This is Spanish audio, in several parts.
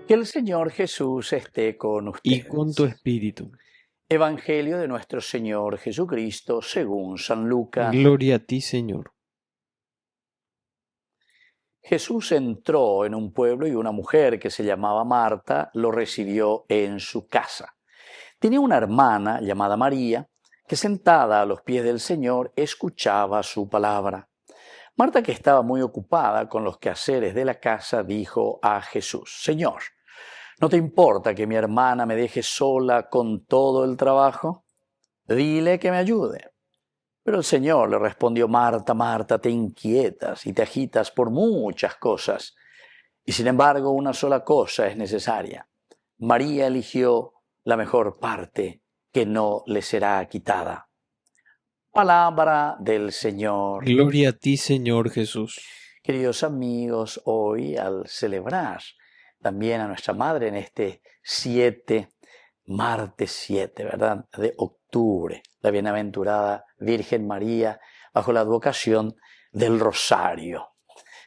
Que el Señor Jesús esté con y con tu ustedes. espíritu. Evangelio de nuestro Señor Jesucristo según San Lucas. Gloria a ti, Señor. Jesús entró en un pueblo y una mujer que se llamaba Marta lo recibió en su casa. Tenía una hermana llamada María que sentada a los pies del Señor escuchaba su palabra. Marta, que estaba muy ocupada con los quehaceres de la casa, dijo a Jesús: Señor, ¿no te importa que mi hermana me deje sola con todo el trabajo? Dile que me ayude. Pero el Señor le respondió: Marta, Marta, te inquietas y te agitas por muchas cosas, y sin embargo una sola cosa es necesaria. María eligió la mejor parte, que no le será quitada. Palabra del Señor. Gloria a ti, Señor Jesús. Queridos amigos, hoy al celebrar también a nuestra Madre en este martes 7, ¿verdad?, de octubre, la bienaventurada Virgen María, bajo la advocación del Rosario.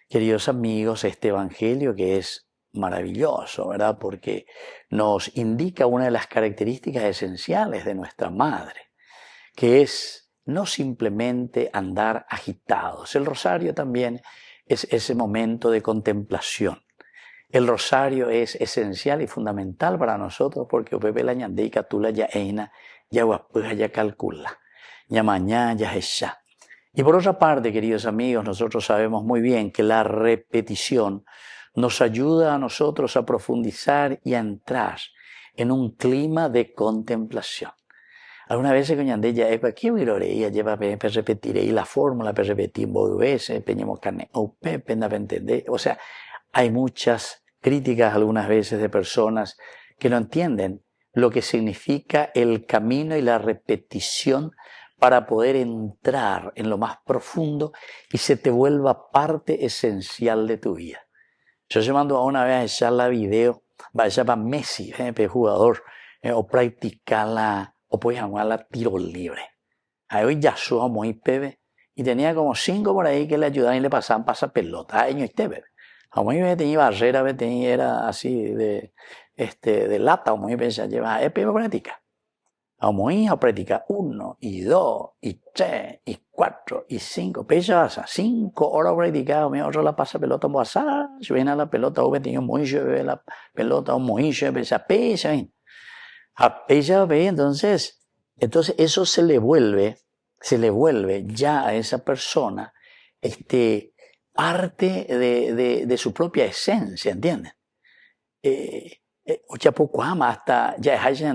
Queridos amigos, este Evangelio que es maravilloso, ¿verdad?, porque nos indica una de las características esenciales de nuestra Madre, que es no simplemente andar agitados. El Rosario también es ese momento de contemplación. El rosario es esencial y fundamental para nosotros porque Pepe la ñandeika tula ya eina, ya guapuja ya calcula, ya mañana ya esa. Y por otra parte, queridos amigos, nosotros sabemos muy bien que la repetición nos ayuda a nosotros a profundizar y a entrar en un clima de contemplación. Algunas veces con ñandeya es que viroreía lleva para repetir y la fórmula para repetir dos veces, peñemos carne o pepe na entender, o sea, hay muchas críticas algunas veces de personas que no entienden lo que significa el camino y la repetición para poder entrar en lo más profundo y se te vuelva parte esencial de tu vida. Yo se mando a una vez a echar la video, va a echar para Messi, jugador, o practicarla, o puedes jugarla tiro libre. Ahí hoy ya subo muy pebe, y tenía como 5 por ahí que le ayudaban y le pasaban pasa pelota. Ay, no este bebé. A mí me tenía barrera, me tenía, era así de lata, o muy pensaba, lleva, pebe práctica. A mí a practicar 1, y 2, y 3, y 4, y 5. Pesa pasa 5 horas practicado, me otro la pasa pelota, pasa, si viene a la pelota, o me tenía muy lleve la pelota, o muy lleve, pesa, a pesa, entonces eso se le vuelve ya a esa persona parte de su propia esencia, ¿entienden?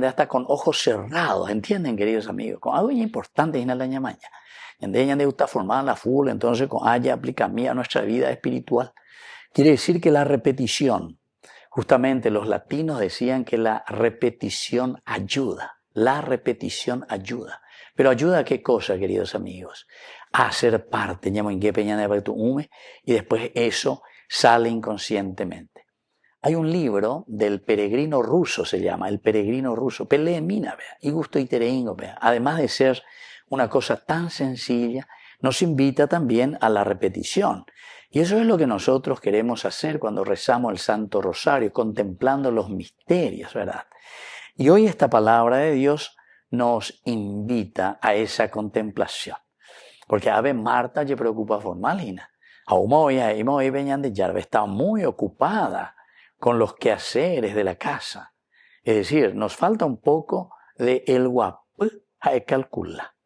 Hasta con ojos cerrados, ¿entienden, queridos amigos? Con algo importante en la ñamaña. Donde está formada la full, entonces con haya aplica mí a nuestra vida espiritual. Quiere decir que la repetición, justamente los latinos decían que la repetición ayuda. La repetición ayuda. Pero ayuda a qué cosa, queridos amigos? A ser parte, y después eso sale inconscientemente. Hay un libro del peregrino ruso, se llama, El peregrino ruso, Pelemina, y gusto y tereingo, además de ser una cosa tan sencilla, nos invita también a la repetición. Y eso es lo que nosotros queremos hacer cuando rezamos el Santo Rosario, contemplando los misterios, ¿verdad? Y hoy esta palabra de Dios nos invita a esa contemplación. Porque a veces Marta se preocupa por Malina. Aún hoy venían de Yarbe, estaba muy ocupada con los quehaceres de la casa. Es decir, nos falta un poco de el guapo a calcula.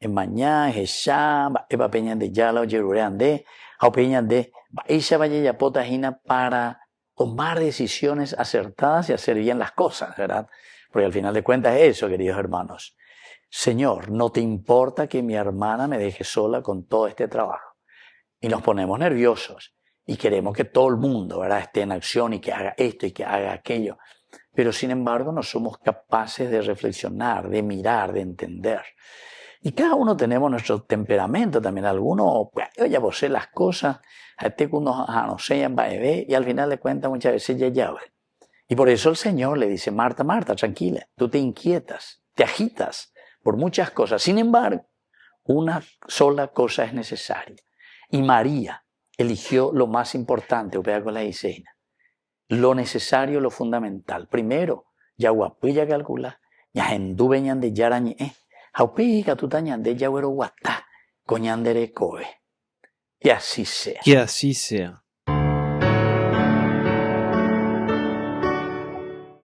En mañana, esa, eva peñan de yala o yerurean de, a peñan de, ella vaya ya potajina para tomar decisiones acertadas y hacer bien las cosas, ¿verdad? Porque al final de cuentas es eso, queridos hermanos. Señor, ¿no te importa que mi hermana me deje sola con todo este trabajo? Y nos ponemos nerviosos y queremos que todo el mundo, ¿verdad?, esté en acción y que haga esto y que haga aquello. Pero sin embargo no somos capaces de reflexionar, de mirar, de entender. Y cada uno tenemos nuestro temperamento también. Algunos, pues, yo ya sé las cosas, no sé, y al final de cuentas muchas veces ya. Y por eso el Señor le dice: Marta, Marta, tranquila, tú te inquietas, te agitas por muchas cosas. Sin embargo, una sola cosa es necesaria. Y María eligió lo más importante, con la diseña. lo necesario, lo fundamental. Primero, yaguapilla calcula, yahenduve ñande yarañe, jaupika tuta ñande yaguero guatá, coñandere coe. Que así sea. Que así sea.